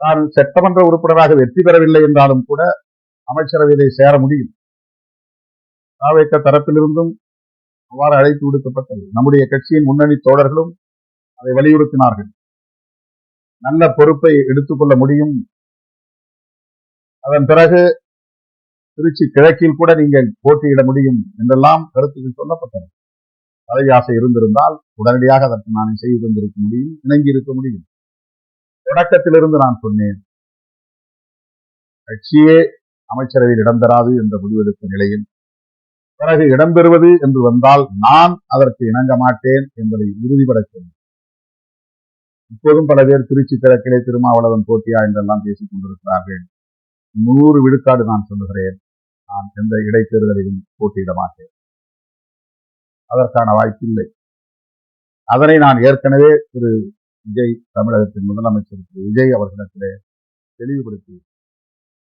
தான் சட்டமன்ற உறுப்பினராக வெற்றி பெறவில்லை என்றாலும் கூட அமைச்சரவையிலே சேர முடியும். தாவேக தரப்பிலிருந்தும் அவ்வாறு அழைப்பு விடுக்கப்பட்டது. நம்முடைய கட்சியின் முன்னணி தோழர்களும் அதை வலியுறுத்தினார்கள். நல்ல பொறுப்பை எடுத்துக்கொள்ள முடியும். அதன் பிறகு திருச்சி கிழக்கில் கூட நீங்கள் போட்டியிட முடியும் என்றெல்லாம் கருத்துக்கள் சொல்லப்பட்டன. பதவி ஆசை இருந்திருந்தால் உடனடியாக அதற்கு நான் செய்து தந்திருக்க முடியும், இணங்கி இருக்க முடியும். தொடக்கத்திலிருந்து நான் சொன்னேன், கட்சியே அமைச்சரவையில் இடம்பெறாது என்ற முடிவெடுத்த நிலையில் பிறகு இடம்பெறுவது என்று வந்தால் நான் அதற்கு இணங்க மாட்டேன் என்பதை உறுதிபட சொன்னேன். இப்போதும் பல பேர் திருச்சி கிழக்கிலே திருமாவளவன் போட்டியா என்றெல்லாம் பேசிக் கொண்டிருக்கிறார்கள். 100 விழுக்காடு நான் சொல்லுகிறேன், நான் எந்த இடைத்தேர்தலிலும் போட்டியிட மாட்டேன். அதற்கான வாய்ப்பில்லை. அதனை நான் ஏற்கனவே திரு விஜய், தமிழகத்தின் முதலமைச்சர் திரு விஜய் அவர்களிடத்திலே தெளிவுபடுத்தி